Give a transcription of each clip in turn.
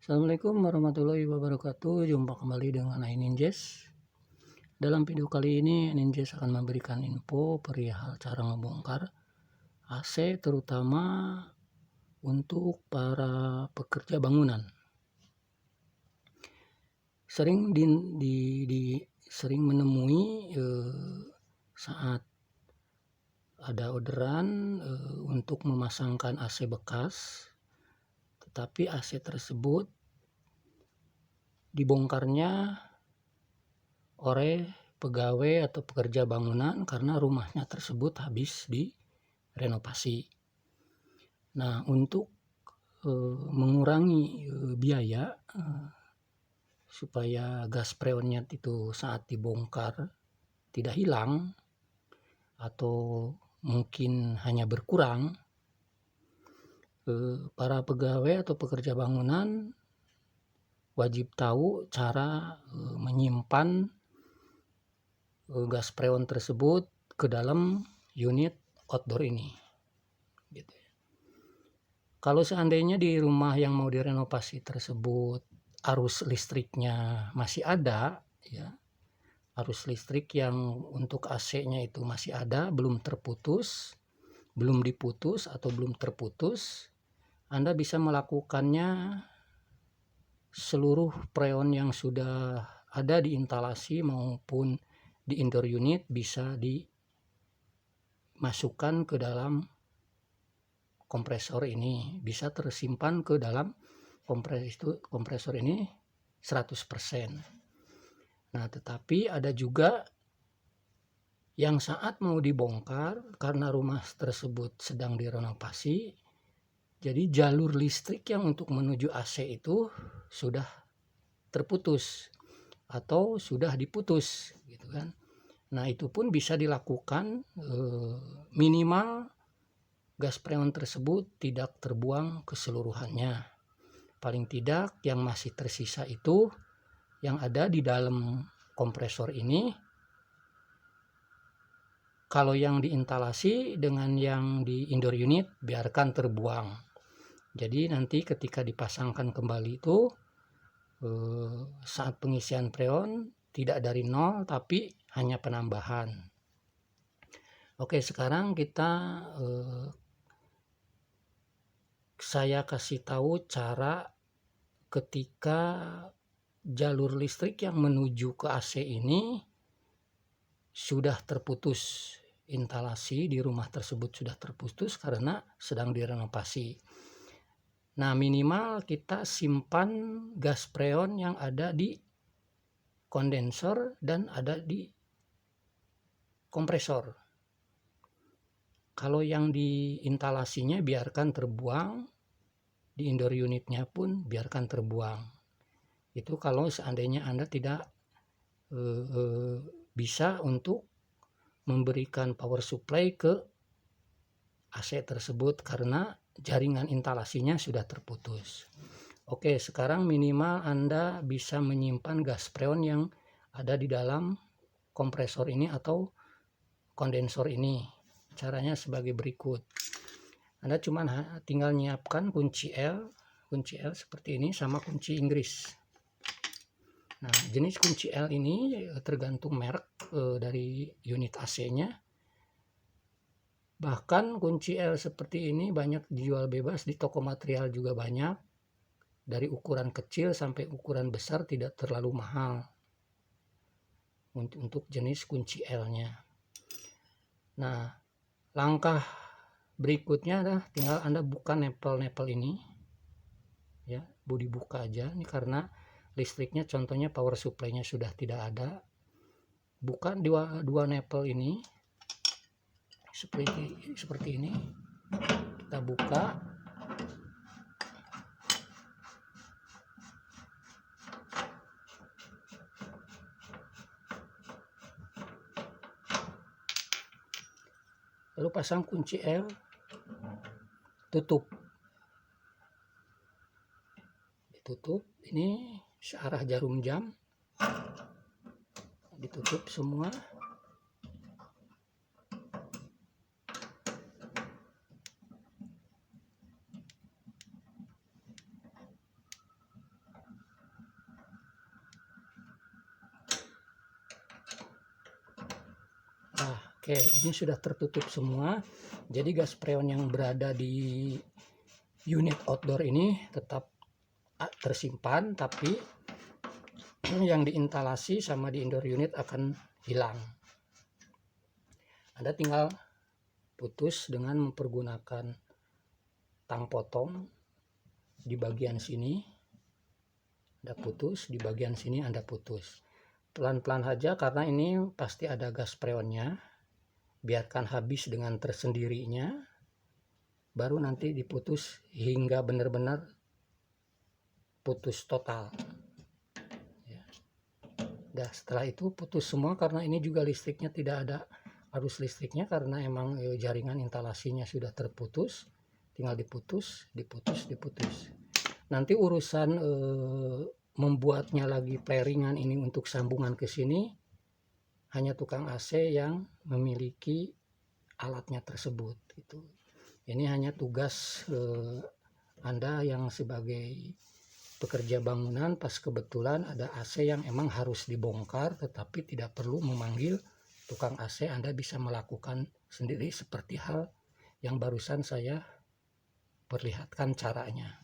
Assalamualaikum warahmatullahi wabarakatuh. Jumpa kembali dengan Ninjas. Dalam video kali ini Ninjas akan memberikan info perihal cara membongkar AC, terutama untuk para pekerja bangunan. Sering sering menemui saat ada orderan untuk memasangkan AC bekas, tetapi AC tersebut dibongkarnya oleh pegawai atau pekerja bangunan karena rumahnya tersebut habis direnovasi. Nah, untuk mengurangi biaya supaya gas freonnya itu saat dibongkar tidak hilang atau mungkin hanya berkurang, para pegawai atau pekerja bangunan wajib tahu cara menyimpan gas freon tersebut ke dalam unit outdoor ini. Gitu. Kalau seandainya di rumah yang mau direnovasi tersebut arus listriknya masih ada, ya, arus listrik yang untuk AC-nya itu masih ada, belum terputus, belum diputus atau belum terputus, Anda bisa melakukannya. Seluruh freon yang sudah ada di instalasi maupun di indoor unit bisa dimasukkan ke dalam kompresor ini, bisa tersimpan ke dalam kompresor ini 100%. Nah, tetapi ada juga yang saat mau dibongkar karena rumah tersebut sedang direnovasi, jadi jalur listrik yang untuk menuju AC itu sudah terputus atau sudah diputus, gitu kan. Nah, itu pun bisa dilakukan minimal gas freon tersebut tidak terbuang keseluruhannya. Paling tidak yang masih tersisa itu yang ada di dalam kompresor ini, kalau yang diinstalasi dengan yang di indoor unit biarkan terbuang. Jadi nanti ketika dipasangkan kembali itu saat pengisian freon tidak dari nol tapi hanya penambahan. Oke, sekarang saya kasih tahu cara ketika jalur listrik yang menuju ke AC ini sudah terputus, instalasi di rumah tersebut sudah terputus karena sedang direnovasi. Nah, minimal kita simpan gas freon yang ada di kondensor dan ada di kompresor. Kalau yang di instalasinya biarkan terbuang, di indoor unitnya pun biarkan terbuang. Itu kalau seandainya Anda tidak bisa untuk memberikan power supply ke AC tersebut karena jaringan instalasinya sudah terputus. Oke, sekarang minimal Anda bisa menyimpan gas freon yang ada di dalam kompresor ini atau kondensor ini. Caranya sebagai berikut. Anda cuma tinggal nyiapkan kunci L seperti ini sama kunci Inggris. Nah, jenis kunci L ini tergantung merek dari unit AC-nya. Bahkan kunci L seperti ini banyak dijual bebas di toko material juga banyak. Dari ukuran kecil sampai ukuran besar tidak terlalu mahal untuk jenis kunci L-nya. Nah, langkah berikutnya adalah tinggal Anda buka nepel-nepel ini. Ya, dibuka aja ini karena listriknya contohnya power supply-nya sudah tidak ada. Buka dua nepel ini seperti ini. Kita buka. Lalu pasang kunci L, tutup. Ditutup, ini searah jarum jam. Ditutup semua. Oke, ini sudah tertutup semua. Jadi gas freon yang berada di unit outdoor ini tetap tersimpan, tapi yang diinstalasi sama di indoor unit akan hilang. Anda tinggal putus dengan mempergunakan tang potong di bagian sini. Anda putus, di bagian sini Anda putus. Pelan-pelan saja karena ini pasti ada gas freonnya. Biarkan habis dengan tersendirinya, baru nanti diputus hingga benar-benar putus total ya. Nah, setelah itu putus semua karena ini juga listriknya tidak ada arus listriknya karena emang jaringan instalasinya sudah terputus. Tinggal diputus. Nanti urusan membuatnya lagi flaringan ini untuk sambungan ke sini hanya tukang AC yang memiliki alatnya tersebut gitu. Ini hanya tugas Anda yang sebagai pekerja bangunan pas kebetulan ada AC yang emang harus dibongkar, tetapi tidak perlu memanggil tukang AC. Anda bisa melakukan sendiri seperti hal yang barusan saya perlihatkan caranya.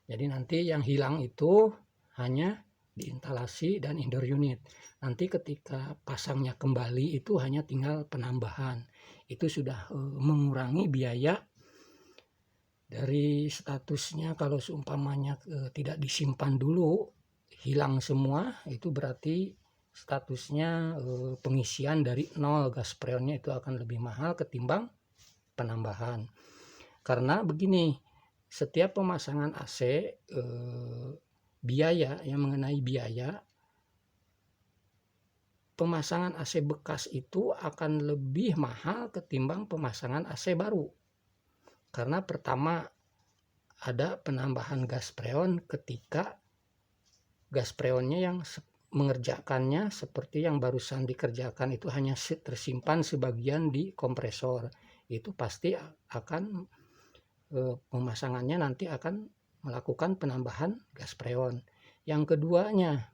Jadi nanti yang hilang itu hanya di instalasi dan indoor unit. Nanti ketika pasangnya kembali itu hanya tinggal penambahan. Itu sudah mengurangi biaya dari statusnya. Kalau seumpamanya tidak disimpan dulu, hilang semua, itu berarti statusnya pengisian dari nol gas freonnya itu akan lebih mahal ketimbang penambahan. Karena begini, setiap pemasangan AC biaya yang mengenai biaya pemasangan AC bekas itu akan lebih mahal ketimbang pemasangan AC baru. Karena pertama ada penambahan gas freon ketika gas freonnya yang mengerjakannya seperti yang barusan dikerjakan itu hanya tersimpan sebagian di kompresor. Itu pasti akan pemasangannya nanti akan melakukan penambahan gas freon. Yang keduanya,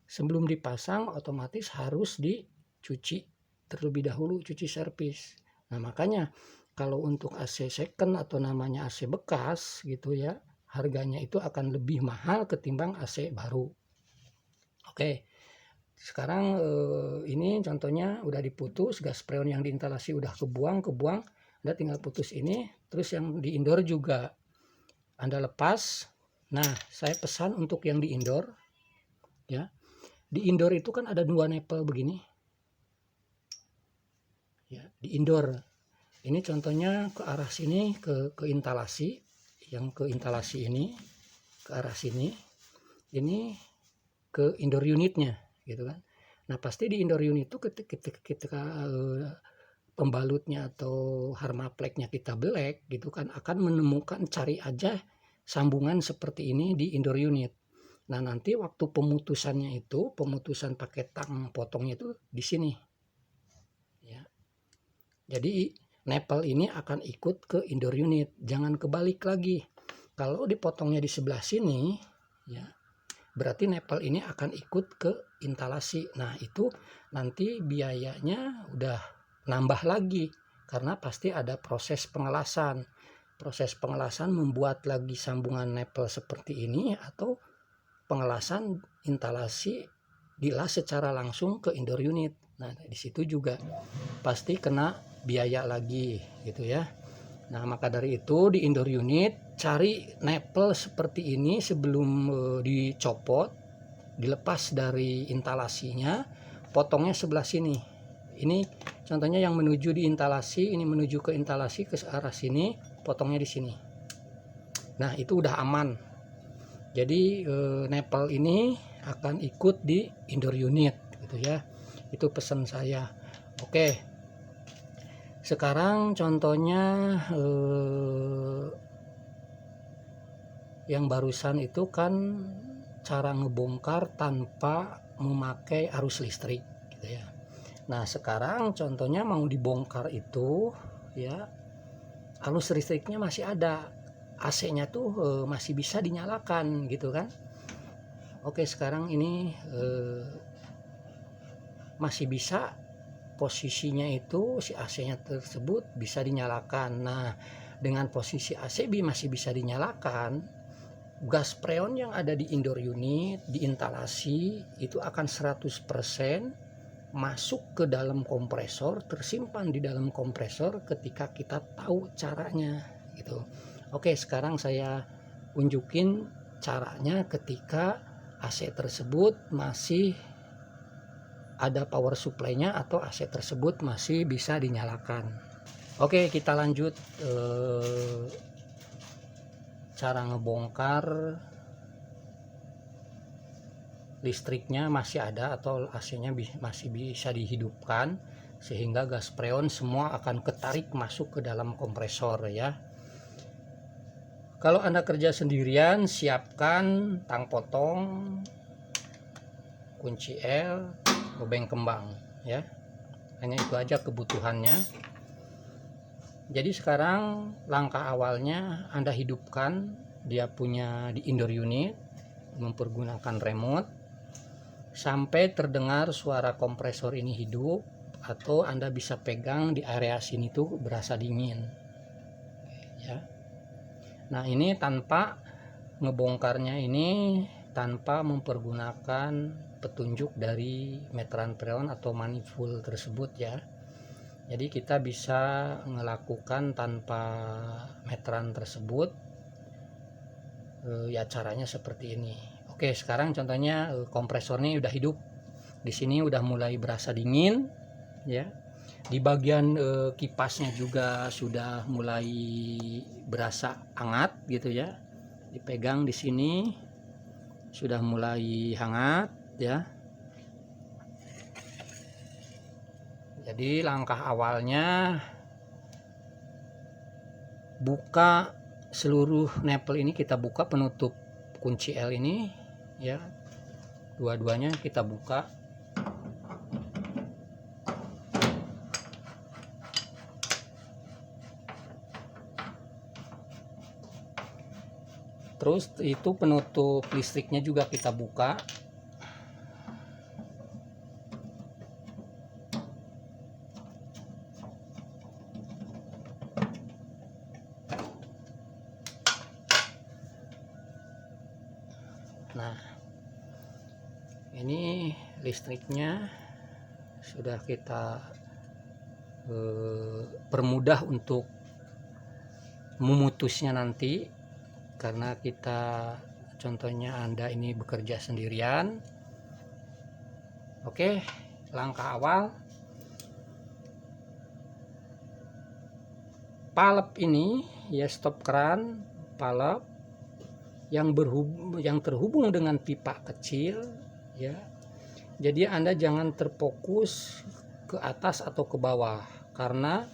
sebelum dipasang otomatis harus dicuci terlebih dahulu, cuci servis. Nah, makanya kalau untuk AC second atau namanya AC bekas gitu ya, harganya itu akan lebih mahal ketimbang AC baru. Oke. Sekarang ini contohnya udah diputus, gas freon yang diinstalasi udah kebuang, Anda tinggal putus ini. Terus yang di indoor juga Anda lepas. Nah, saya pesan untuk yang di indoor ya. Di indoor itu kan ada dua nepel begini. Ya, di indoor. Ini contohnya ke arah sini ke instalasi, yang ke instalasi ini ke arah sini. Ini ke indoor unitnya gitu kan. Nah, pasti di indoor unit itu ketika pembalutnya atau harmapleknya kita black gitu kan, akan menemukan, cari aja sambungan seperti ini di indoor unit. Nah, nanti waktu pemutusannya itu, pemutusan pakai tang potongnya itu di sini ya. Jadi nepel ini akan ikut ke indoor unit, jangan kebalik lagi. Kalau dipotongnya di sebelah sini ya, berarti nepel ini akan ikut ke instalasi. Nah, itu nanti biayanya udah nambah lagi karena pasti ada proses pengelasan. Proses pengelasan membuat lagi sambungan nepel seperti ini atau pengelasan instalasi dilas secara langsung ke indoor unit. Nah, di situ juga pasti kena biaya lagi gitu ya. Nah, maka dari itu di indoor unit cari nepel seperti ini sebelum dicopot, dilepas dari instalasinya, potongnya sebelah sini. Ini contohnya yang menuju di instalasi, ini menuju ke instalasi ke arah sini, potongnya di sini. Nah, itu udah aman. Jadi nepel ini akan ikut di indoor unit gitu ya. Itu pesan saya. Oke. Sekarang contohnya yang barusan itu kan cara ngebongkar tanpa memakai arus listrik gitu ya. Nah, sekarang contohnya mau dibongkar itu ya, arus listriknya masih ada, AC-nya tuh masih bisa dinyalakan gitu kan. Oke, sekarang ini masih bisa posisinya itu si AC-nya tersebut bisa dinyalakan. Nah, dengan posisi AC masih bisa dinyalakan, gas freon yang ada di indoor unit, di instalasi itu akan 100% masuk ke dalam kompresor, tersimpan di dalam kompresor ketika kita tahu caranya gitu. Oke, sekarang saya unjukin caranya ketika AC tersebut masih ada power supply-nya atau AC tersebut masih bisa dinyalakan. Oke, kita lanjut cara ngebongkar listriknya masih ada atau AC-nya masih bisa dihidupkan, sehingga gas freon semua akan ketarik masuk ke dalam kompresor ya. Kalau Anda kerja sendirian, siapkan tang potong, kunci L, lubang kembang ya. Hanya itu aja kebutuhannya. Jadi sekarang langkah awalnya Anda hidupkan dia punya di indoor unit mempergunakan remote sampai terdengar suara kompresor ini hidup, atau Anda bisa pegang di area sini tuh berasa dingin ya. Nah, ini tanpa ngebongkarnya, ini tanpa mempergunakan petunjuk dari meteran freon atau manifold tersebut ya. Jadi kita bisa melakukan tanpa meteran tersebut ya. Caranya seperti ini. Oke, sekarang contohnya kompresornya udah hidup. Di sini udah mulai berasa dingin ya. Di bagian kipasnya juga sudah mulai berasa hangat gitu ya. Dipegang di sini sudah mulai hangat ya. Jadi langkah awalnya buka seluruh nipple ini, kita buka penutup kunci L ini ya. Dua-duanya kita buka. Terus itu penutup listriknya juga kita buka. Nah, ini listriknya sudah kita permudah untuk memutusnya nanti, karena kita contohnya Anda ini bekerja sendirian. Oke, langkah awal palep ini ya, stop keran palep yang terhubung dengan pipa kecil ya. Jadi Anda jangan terfokus ke atas atau ke bawah, karena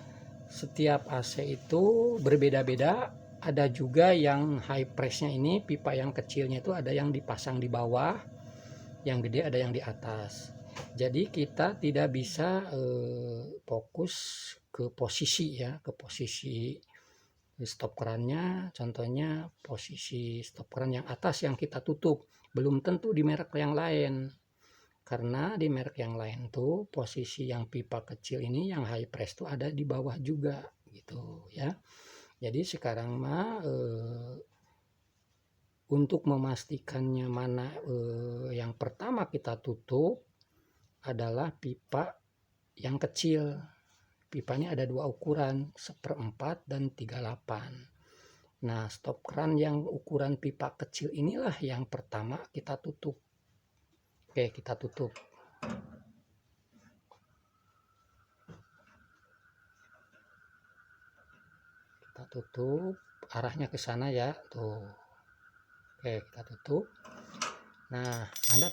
setiap AC itu berbeda-beda. Ada juga yang high pressnya ini, pipa yang kecilnya itu ada yang dipasang di bawah, yang gede ada yang di atas. Jadi kita tidak bisa fokus ke posisi ya, ke posisi stop kerannya. Contohnya posisi stop keran yang atas yang kita tutup, belum tentu di merek yang lain, karena di merek yang lain tuh posisi yang pipa kecil ini yang high press tuh ada di bawah juga gitu ya. Jadi sekarang mah untuk memastikannya mana yang pertama kita tutup adalah pipa yang kecil. Pipanya ada dua ukuran, 1/4 dan 38. Nah, stop keran yang ukuran pipa kecil inilah yang pertama kita tutup. Oke, kita tutup. Kita tutup, arahnya ke sana ya, tuh. Oke, kita tutup. Nah, Anda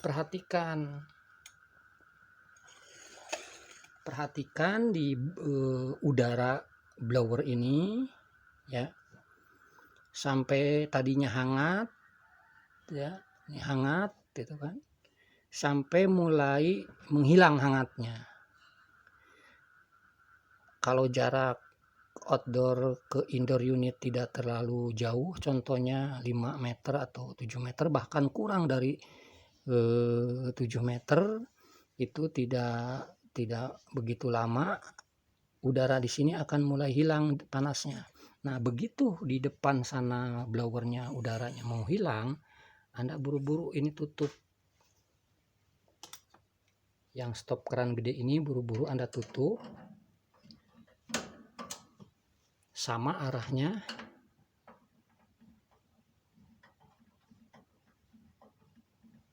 perhatikan di udara blower ini ya, sampai tadinya hangat ya, ini hangat gitu kan, sampai mulai menghilang hangatnya. Kalau jarak outdoor ke indoor unit tidak terlalu jauh, contohnya 5 meter atau 7 meter, bahkan kurang dari 7 meter, itu tidak tidak begitu lama udara di sini akan mulai hilang panasnya. Nah, begitu di depan sana blowernya udaranya mau hilang, Anda buru-buru ini tutup. Yang stop keran gede ini buru-buru Anda tutup. Sama arahnya.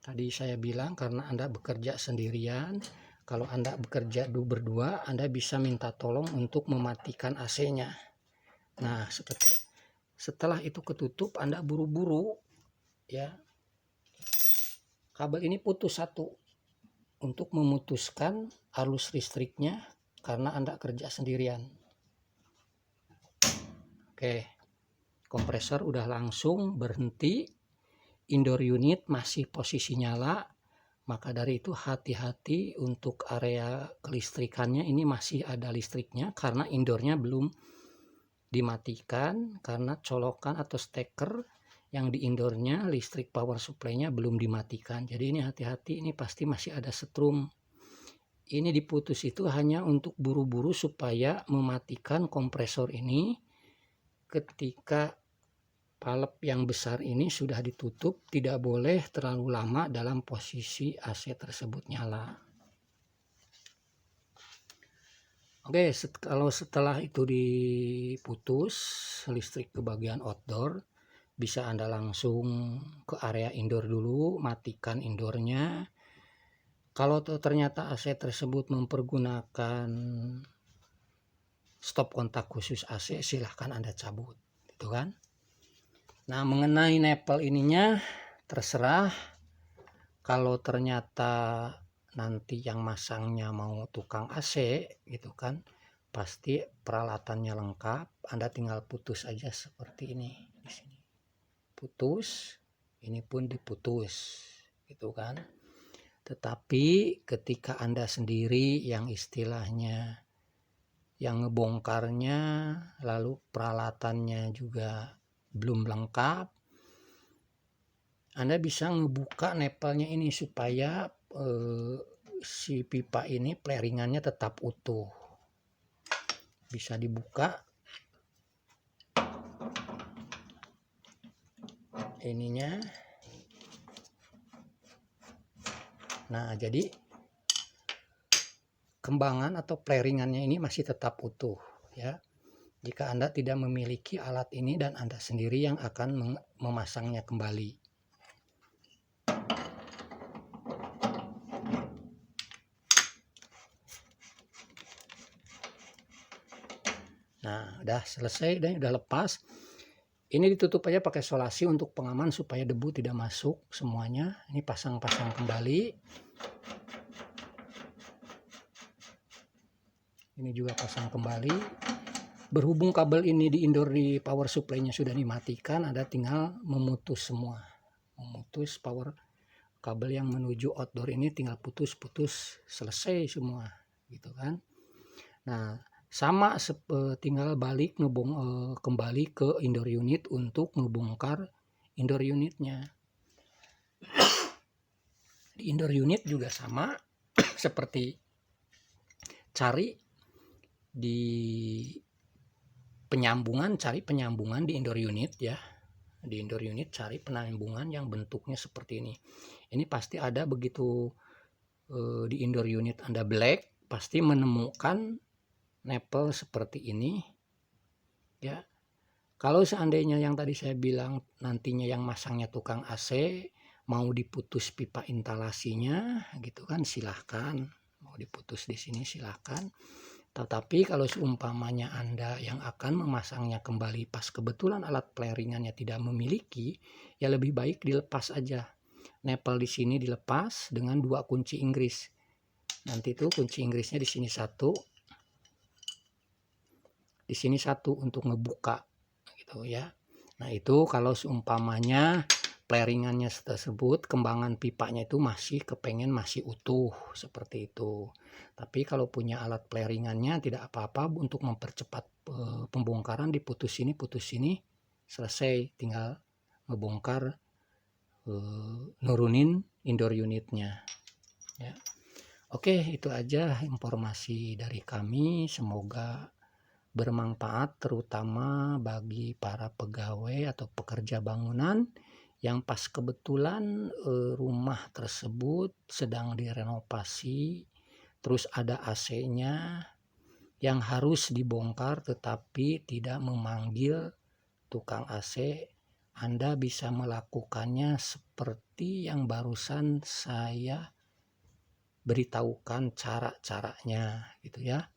Tadi saya bilang karena Anda bekerja sendirian, kalau Anda bekerja berdua, Anda bisa minta tolong untuk mematikan AC-nya. Nah, setelah itu ketutup, Anda buru-buru ya. Kabel ini putus satu untuk memutuskan arus listriknya karena Anda kerja sendirian. Oke. Kompresor udah langsung berhenti. Indoor unit masih posisi nyala, maka dari itu hati-hati untuk area kelistrikannya ini masih ada listriknya karena indoornya belum dimatikan karena colokan atau steker yang di indoornya listrik power supply-nya belum dimatikan. Jadi ini hati-hati, ini pasti masih ada setrum. Ini diputus itu hanya untuk buru-buru supaya mematikan kompresor ini ketika valve yang besar ini sudah ditutup, tidak boleh terlalu lama dalam posisi AC tersebut nyala. Oke, kalau setelah itu diputus listrik ke bagian outdoor, bisa Anda langsung ke area indoor dulu, matikan indoornya. Kalau ternyata AC tersebut mempergunakan stop kontak khusus AC, silahkan Anda cabut, gitu kan? Nah, mengenai nepel ininya terserah. Kalau ternyata nanti yang masangnya mau tukang AC gitu kan, pasti peralatannya lengkap. Anda tinggal putus aja seperti ini di sini. Putus, ini pun diputus gitu kan. Tetapi ketika Anda sendiri yang istilahnya yang ngebongkarnya lalu peralatannya juga belum lengkap, Anda bisa ngebuka nepelnya ini supaya si pipa ini flaringannya tetap utuh. Bisa dibuka ininya. Nah, jadi kembangan atau flaringannya ini masih tetap utuh ya. Jika Anda tidak memiliki alat ini dan Anda sendiri yang akan memasangnya kembali. Nah, udah selesai dan udah lepas. Ini ditutup aja pakai solasi untuk pengaman supaya debu tidak masuk semuanya. Ini pasang-pasang kembali. Ini juga pasang kembali. Berhubung kabel ini di indoor di power supply-nya sudah dimatikan, Anda tinggal memutus semua. Memutus power kabel yang menuju outdoor ini tinggal putus-putus, selesai semua gitu kan. Nah, sama tinggal balik kembali ke indoor unit untuk ngebongkar indoor unitnya. Di indoor unit juga sama seperti cari di penyambungan, cari penyambungan di indoor unit ya. Di indoor unit cari penyambungan yang bentuknya seperti ini. Ini pasti ada begitu di indoor unit Anda black, pasti menemukan nepel seperti ini ya. Kalau seandainya yang tadi saya bilang nantinya yang masangnya tukang AC mau diputus pipa instalasinya gitu kan, silahkan. Mau diputus di sini silahkan. Tetapi kalau seumpamanya Anda yang akan memasangnya kembali pas kebetulan alat flaringannya tidak memiliki, ya lebih baik dilepas aja. Nepel di sini dilepas dengan 2 kunci Inggris. Nanti itu kunci Inggrisnya di sini 1. Di sini 1 untuk ngebuka gitu ya. Nah, itu kalau seumpamanya flaringannya tersebut kembangan pipanya itu masih utuh seperti itu. Tapi kalau punya alat flaringannya tidak apa-apa, untuk mempercepat pembongkaran diputus sini selesai, tinggal ngebongkar nurunin indoor unitnya ya. Oke, itu aja informasi dari kami. Semoga bermanfaat terutama bagi para pegawai atau pekerja bangunan yang pas kebetulan rumah tersebut sedang direnovasi, terus ada AC-nya yang harus dibongkar tetapi tidak memanggil tukang AC. Anda bisa melakukannya seperti yang barusan saya beritahukan cara-caranya gitu ya.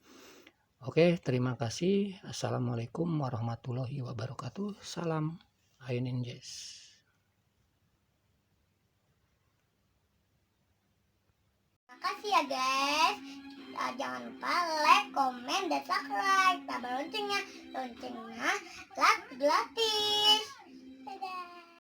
Oke, terima kasih. Assalamualaikum warahmatullahi wabarakatuh. Salam Aininjes. Makasih ya guys. Jangan lupa like, komen, dan subscribe. Tambah loncengnya. Loncengnya gratis.